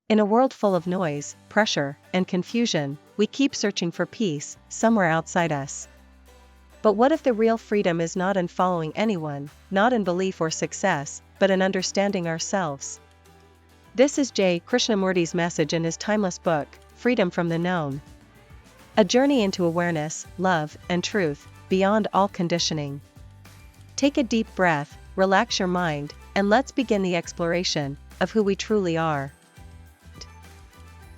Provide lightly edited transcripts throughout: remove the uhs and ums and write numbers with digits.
In a world full of noise, pressure, and confusion, we keep searching for peace, somewhere outside us. But what if the real freedom is not in following anyone, not in belief or success, but in understanding ourselves? This is J. Krishnamurti's message in his timeless book, Freedom from the Known. A journey into awareness, love, and truth, beyond all conditioning. Take a deep breath, relax your mind, and let's begin the exploration of who we truly are.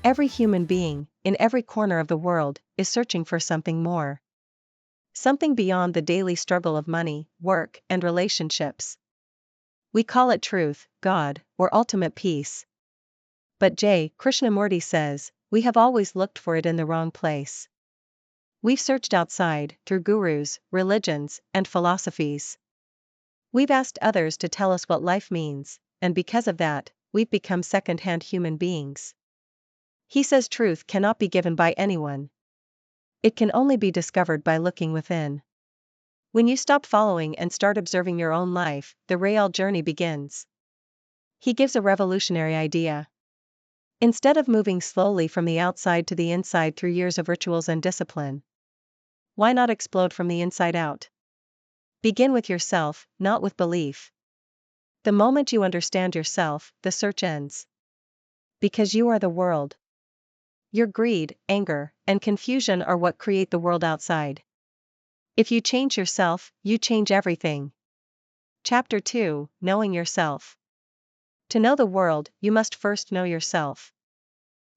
Every human being, in every corner of the world, is searching for something more. Something beyond the daily struggle of money, work, and relationships. We call it truth, God, or ultimate peace. But J. Krishnamurti says, we have always looked for it in the wrong place. We've searched outside, through gurus, religions, and philosophies. We've asked others to tell us what life means, and because of that, we've become second-hand human beings. He says truth cannot be given by anyone. It can only be discovered by looking within. When you stop following and start observing your own life, the real journey begins. He gives a revolutionary idea. Instead of moving slowly from the outside to the inside through years of rituals and discipline, why not explode from the inside out? Begin with yourself, not with belief. The moment you understand yourself, the search ends. Because you are the world. Your greed, anger, and confusion are what create the world outside. If you change yourself, you change everything. Chapter 2, Knowing Yourself. To know the world, you must first know yourself.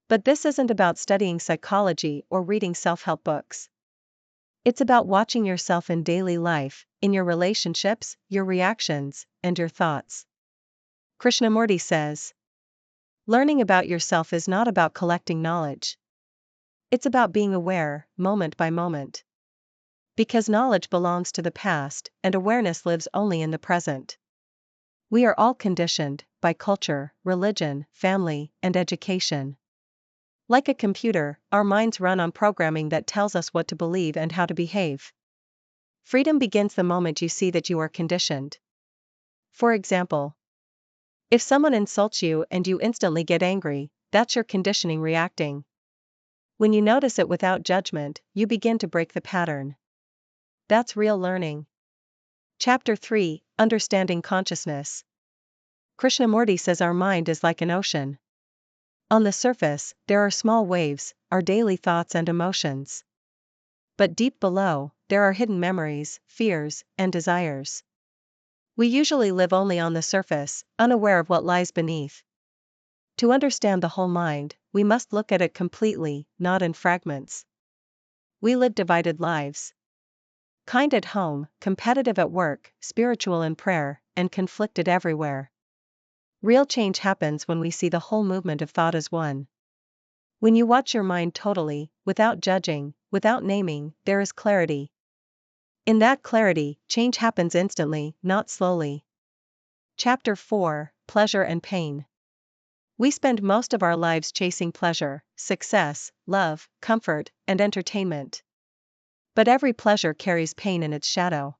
But this isn't about studying psychology or reading self-help books. It's about watching yourself in daily life, in your relationships, your reactions, and your thoughts. Krishnamurti says, learning about yourself is not about collecting knowledge. It's about being aware, moment by moment. Because knowledge belongs to the past, and awareness lives only in the present. We are all conditioned, by culture, religion, family, and education. Like a computer, our minds run on programming that tells us what to believe and how to behave. Freedom begins the moment you see that you are conditioned. For example, if someone insults you and you instantly get angry, that's your conditioning reacting. When you notice it without judgment, you begin to break the pattern. That's real learning. Chapter 3, Understanding Consciousness. Krishnamurti says our mind is like an ocean. On the surface, there are small waves, our daily thoughts and emotions. But deep below, there are hidden memories, fears, and desires. We usually live only on the surface, unaware of what lies beneath. To understand the whole mind, we must look at it completely, not in fragments. We live divided lives. Kind at home, competitive at work, spiritual in prayer, and conflicted everywhere. Real change happens when we see the whole movement of thought as one. When you watch your mind totally, without judging, without naming, there is clarity. In that clarity, change happens instantly, not slowly. Chapter 4, Pleasure and Pain. We spend most of our lives chasing pleasure, success, love, comfort, and entertainment. But every pleasure carries pain in its shadow.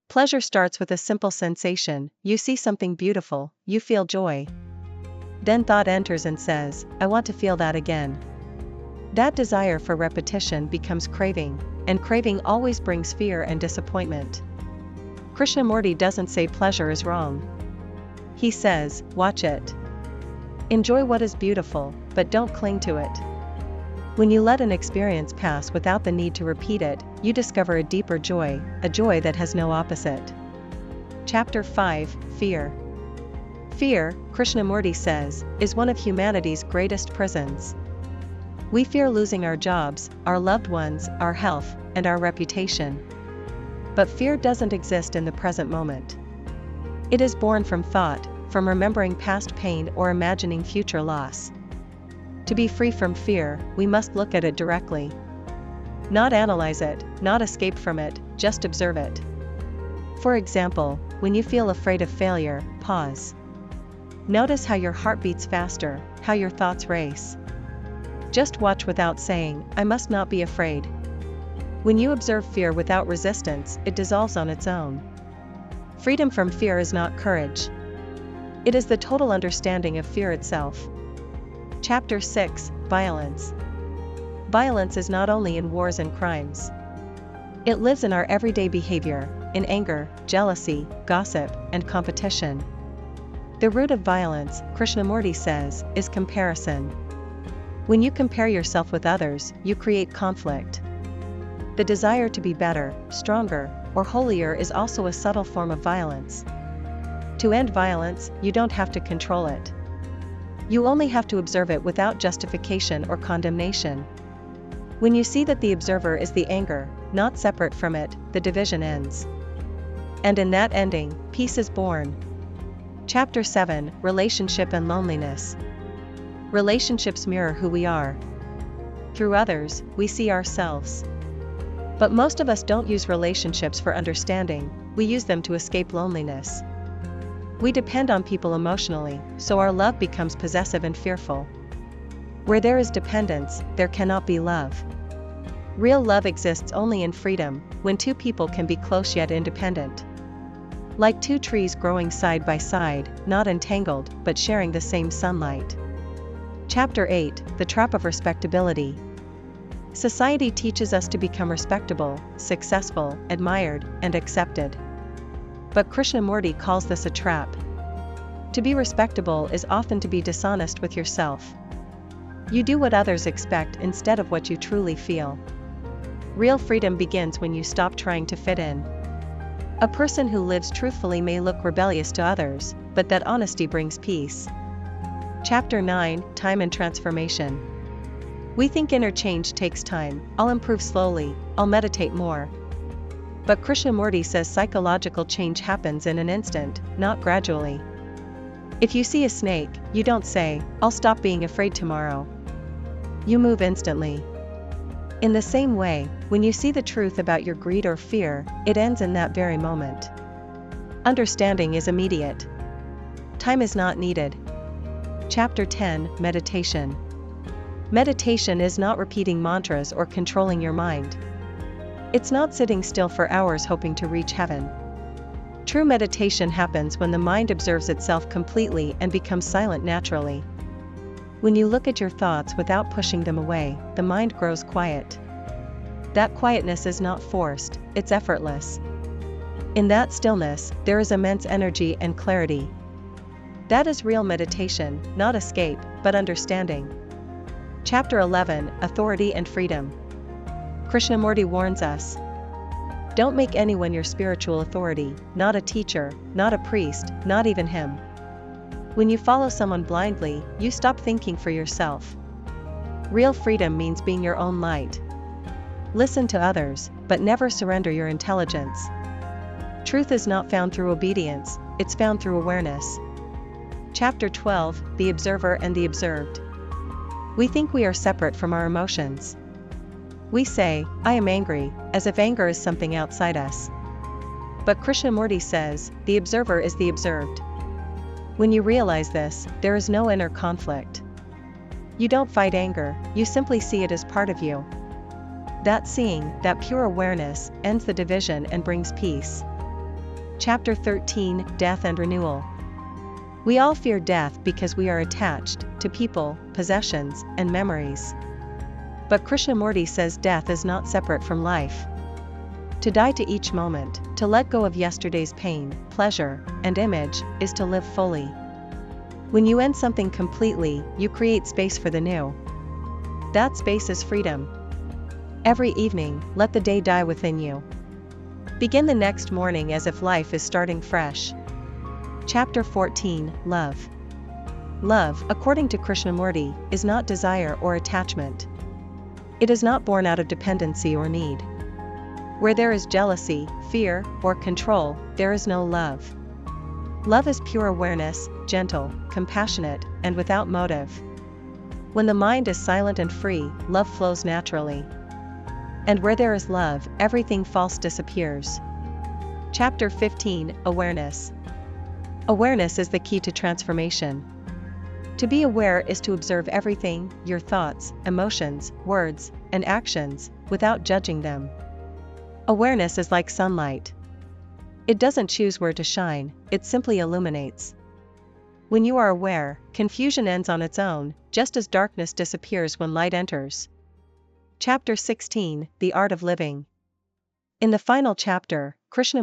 Pleasure starts with a simple sensation, you see something beautiful, you feel joy. Then thought enters and says, I want to feel that again. That desire for repetition becomes craving, and craving always brings fear and disappointment. Krishnamurti doesn't say pleasure is wrong. He says, watch it. Enjoy what is beautiful, but don't cling to it. When you let an experience pass without the need to repeat it, you discover a deeper joy, a joy that has no opposite. Chapter 5, Fear. Fear, Krishnamurti says, is one of humanity's greatest prisons. We fear losing our jobs, our loved ones, our health, and our reputation. But fear doesn't exist in the present moment. It is born from thought, from remembering past pain or imagining future loss. To be free from fear, we must look at it directly. Not analyze it, not escape from it, just observe it. For example, when you feel afraid of failure, pause. Notice how your heart beats faster, how your thoughts race. Just watch without saying, I must not be afraid. When you observe fear without resistance, it dissolves on its own. Freedom from fear is not courage. It is the total understanding of fear itself. Chapter 6, Violence. Violence is not only in wars and crimes. It lives in our everyday behavior, in anger, jealousy, gossip, and competition. The root of violence, Krishnamurti says, is comparison. When you compare yourself with others, you create conflict. The desire to be better, stronger, or holier is also a subtle form of violence. To end violence, you don't have to control it. You only have to observe it without justification or condemnation. When you see that the observer is the anger, not separate from it, the division ends. And in that ending, peace is born. Chapter 7, Relationship and Loneliness. Relationships mirror who we are. Through others, we see ourselves. But most of us don't use relationships for understanding, we use them to escape loneliness. We depend on people emotionally, so our love becomes possessive and fearful. Where there is dependence, there cannot be love. Real love exists only in freedom, when two people can be close yet independent. Like two trees growing side by side, not entangled, but sharing the same sunlight. Chapter 8, The Trap of Respectability. Society teaches us to become respectable, successful, admired, and accepted. But Krishnamurti calls this a trap. To be respectable is often to be dishonest with yourself. You do what others expect instead of what you truly feel. Real freedom begins when you stop trying to fit in. A person who lives truthfully may look rebellious to others, but that honesty brings peace. Chapter 9, Time and Transformation. We think inner change takes time, I'll improve slowly, I'll meditate more. But Krishnamurti says psychological change happens in an instant, not gradually. If you see a snake, you don't say, I'll stop being afraid tomorrow. You move instantly. In the same way, when you see the truth about your greed or fear, it ends in that very moment. Understanding is immediate. Time is not needed. Chapter 10, Meditation. Meditation is not repeating mantras or controlling your mind. It's not sitting still for hours hoping to reach heaven. True meditation happens when the mind observes itself completely and becomes silent naturally. When you look at your thoughts without pushing them away, the mind grows quiet. That quietness is not forced, it's effortless. In that stillness, there is immense energy and clarity. That is real meditation, not escape, but understanding. Chapter 11, Authority and Freedom. Krishnamurti warns us. Don't make anyone your spiritual authority, not a teacher, not a priest, not even him. When you follow someone blindly, you stop thinking for yourself. Real freedom means being your own light. Listen to others, but never surrender your intelligence. Truth is not found through obedience, it's found through awareness. Chapter 12, The Observer and the Observed. We think we are separate from our emotions. We say, I am angry, as if anger is something outside us. But Krishnamurti says, the observer is the observed. When you realize this, there is no inner conflict. You don't fight anger, you simply see it as part of you. That seeing, that pure awareness, ends the division and brings peace. Chapter 13, Death and Renewal. We all fear death because we are attached to people, possessions, and memories. But Krishnamurti says death is not separate from life. To die to each moment, to let go of yesterday's pain, pleasure, and image, is to live fully. When you end something completely, you create space for the new. That space is freedom. Every evening, let the day die within you. Begin the next morning as if life is starting fresh. Chapter 14, Love. Love, according to Krishnamurti, is not desire or attachment. It is not born out of dependency or need. Where there is jealousy, fear, or control, there is no love. Love is pure awareness, gentle, compassionate, and without motive. When the mind is silent and free, love flows naturally. And where there is love, everything false disappears. Chapter 15, Awareness. Awareness is the key to transformation. To be aware is to observe everything, your thoughts, emotions, words, and actions, without judging them. Awareness is like sunlight. It doesn't choose where to shine, it simply illuminates. When you are aware, confusion ends on its own, just as darkness disappears when light enters. Chapter 16, The Art of Living. In the final chapter, Krishnamurti